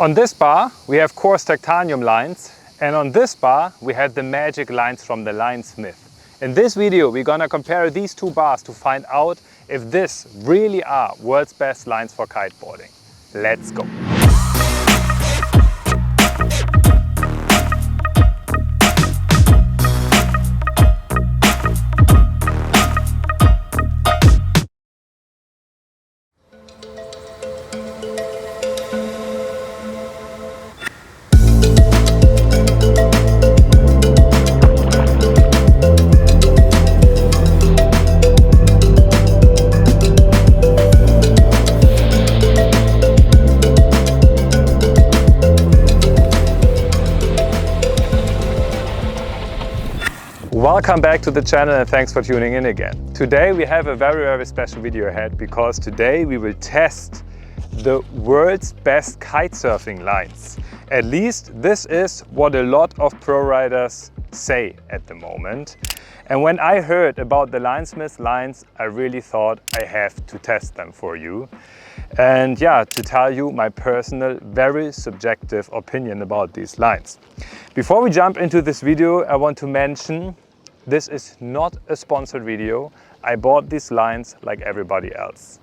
On this bar we have coarse titanium lines, and on this bar we have the magic lines from the linesmith. In this video we're gonna compare these two bars to find out if this really are world's best lines for kiteboarding. Let's go! Welcome back to the channel and thanks for tuning in again. Today we have a very special video ahead because today we will test the world's best kitesurfing lines. At least this is what a lot of pro riders say at the moment. And when I heard about the linesmith lines, I really thought I have to test them for you. And yeah, to tell you my personal, very subjective opinion about these lines. Before we jump into this video, I want to mention this is not a sponsored video. I bought these lines like everybody else.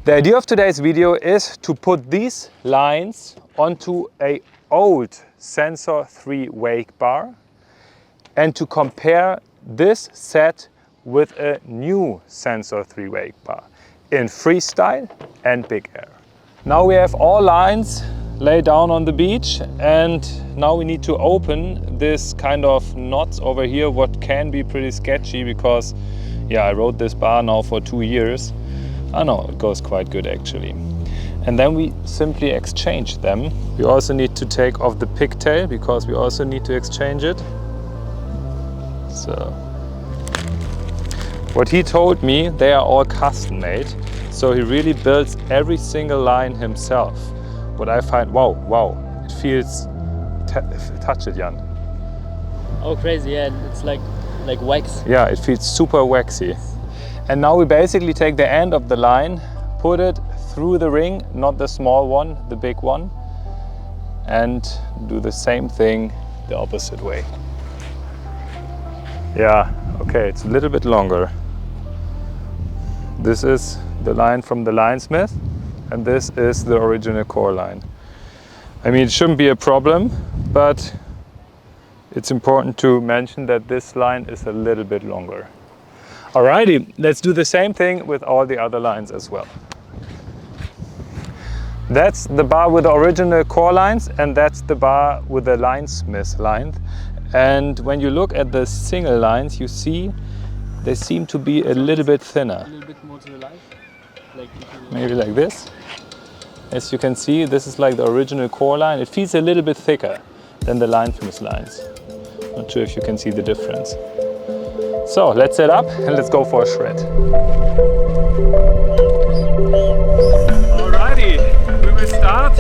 The idea of today's video is to put these lines onto an old Sensor 3 wake bar and to compare this set with a new Sensor 3 wake bar in freestyle and big air. Now we have all lines laid down on the beach, and now we need to open this kind of knots over here, what can be pretty sketchy because yeah, I rode this bar now for 2 years. I know it goes quite good actually. And then we simply exchange them. We also need to take off the pigtail because we also need to exchange it. So what he told me, they are all custom made, so he really builds every single line himself. What I find, wow, it feels, touch it, Jan. Oh, crazy, yeah, it's like wax. Yeah, it feels super waxy. And now we basically take the end of the line, put it through the ring, not the small one, the big one, and do the same thing the opposite way. Yeah, okay, it's a little bit longer. This is the line from the linesmith, and this is the original core line. I mean, it shouldn't be a problem, but it's important to mention that this line is a little bit longer. Alrighty, let's do the same thing with all the other lines as well. That's the bar with the original core lines, and that's the bar with the linesmith line. And when you look at the single lines, you see they seem to be a little bit thinner. A little bit more to the light? Maybe like this. As you can see, this is like the original core line. It feels a little bit thicker than the linesmith lines. Not sure if you can see the difference. So let's set up and let's go for a shred. Alrighty, we will start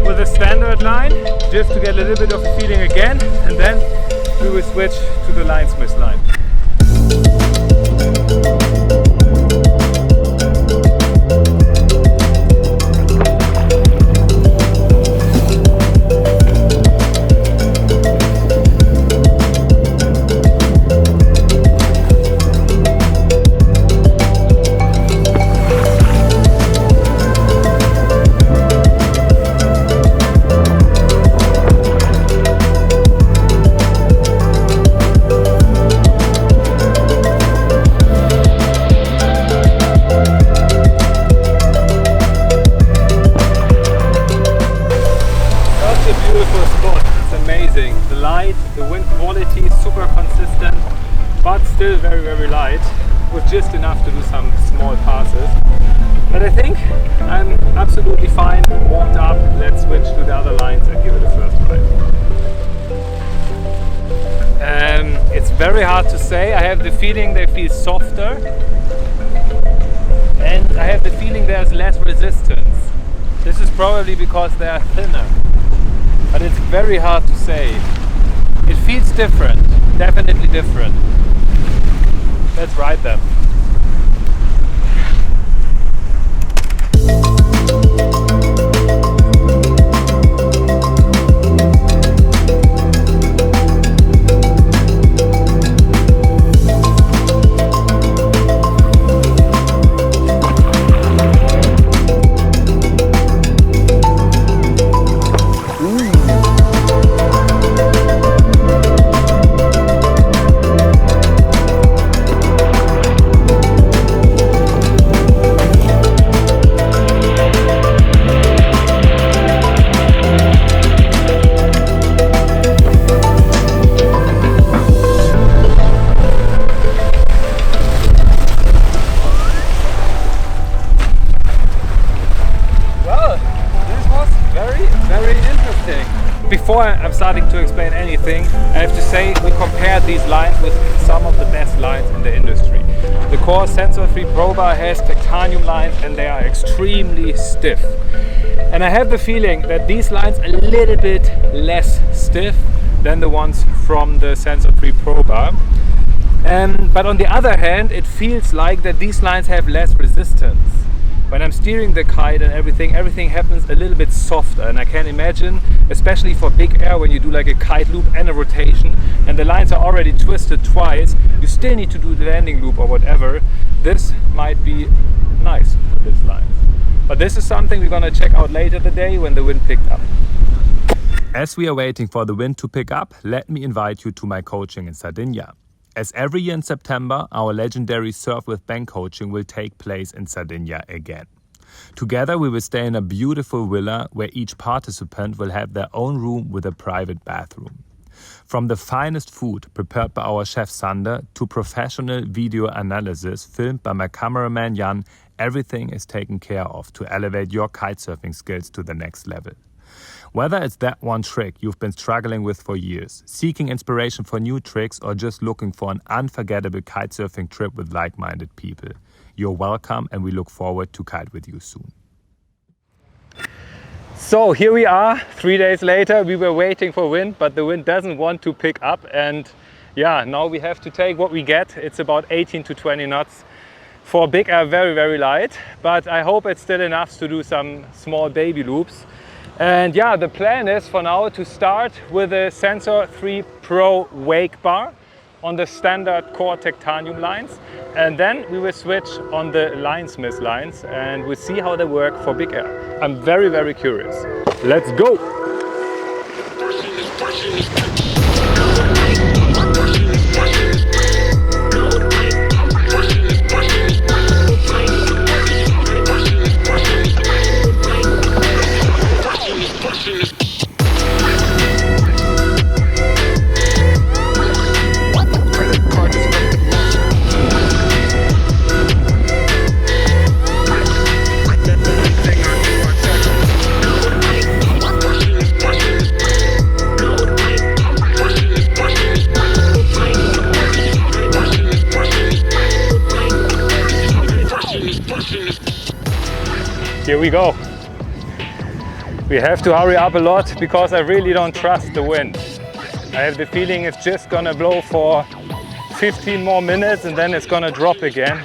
with a standard line just to get a little bit of a feeling again, and then we will switch to the linesmith line. Still very light, with just enough to do some small passes. But I think I'm absolutely fine, warmed up. Let's switch to the other lines and give it a first try. It's very hard to say. I have the feeling they feel softer, and I have the feeling there's less resistance. This is probably because they are thinner, but it's very hard to say. It feels different, definitely different. Let's ride them. exciting. Before I'm starting to explain anything, I have to say we compared these lines with some of the best lines in the industry. The Core Sensor 3 Pro Bar has titanium lines and they are extremely stiff. And I have the feeling that these lines are a little bit less stiff than the ones from the Sensor 3 Pro Bar. But on the other hand, it feels like that these lines have less resistance. When I'm steering the kite and everything happens a little bit softer, and I can imagine, especially for big air, when you do like a kite loop and a rotation and the lines are already twisted twice, you still need to do the landing loop or whatever. This might be nice for this line. But this is something we're gonna check out later today when the wind picked up. As we are waiting for the wind to pick up, let me invite you to my coaching in Sardinia. As every year in September, our legendary Surf with Bank coaching will take place in Sardinia again. Together we will stay in a beautiful villa where each participant will have their own room with a private bathroom. From the finest food prepared by our chef Sander to professional video analysis filmed by my cameraman Jan, everything is taken care of to elevate your kitesurfing skills to the next level. Whether it's that one trick you've been struggling with for years, seeking inspiration for new tricks, or just looking for an unforgettable kitesurfing trip with like-minded people, you're welcome and we look forward to kite with you soon. So here we are, 3 days later. We were waiting for wind, but the wind doesn't want to pick up, and yeah, now we have to take what we get. It's about 18 to 20 knots. For big air, very, very light, but I hope it's still enough to do some small baby loops. And yeah, the plan is for now to start with a Sensor 3 Pro wake bar on the standard core titanium lines, and then we will switch on the Linesmith lines and we'll see how they work for big air. I'm very, very curious. Let's go! Here we go. We have to hurry up a lot because I really don't trust the wind. I have the feeling it's just gonna blow for 15 more minutes and then it's gonna drop again.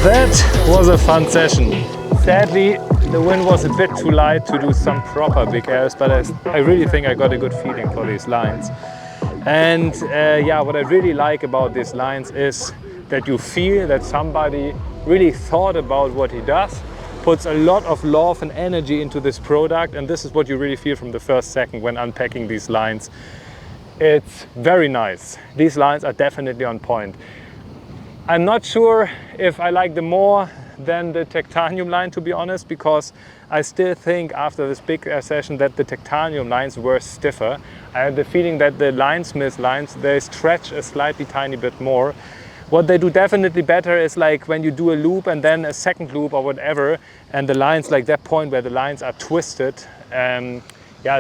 That was a fun session. Sadly, the wind was a bit too light to do some proper big airs, but I really think I got a good feeling for these lines. And yeah, what I really like about these lines is that you feel that somebody really thought about what he does, puts a lot of love and energy into this product, and this is what you really feel from the first second when unpacking these lines. It's very nice. These lines are definitely on point. I'm not sure if I like them more than the titanium line, to be honest, because I still think after this big air session that the titanium lines were stiffer. I have the feeling that the Linesmith lines, they stretch a slightly tiny bit more. What they do definitely better is like when you do a loop and then a second loop or whatever, and the lines, like that point where the lines are twisted, yeah,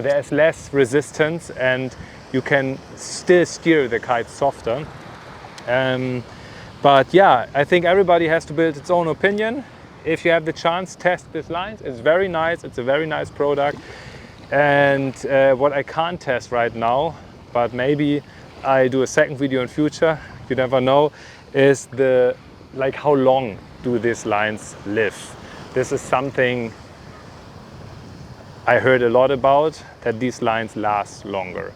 there's less resistance and you can still steer the kite softer. But yeah, I think everybody has to build its own opinion. If you have the chance, test these lines. It's very nice, it's a very nice product. And what I can't test right now, but maybe I do a second video in future, you never know, is how long do these lines live? This is something I heard a lot about, that these lines last longer.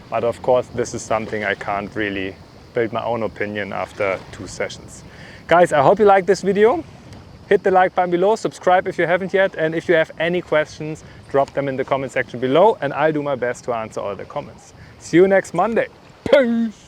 But of course, this is something I can't really build my own opinion after 2 sessions. Guys, I hope you liked this video. Hit the like button below, subscribe if you haven't yet, and if you have any questions, drop them in the comment section below and I'll do my best to answer all the comments. See you next Monday. Peace!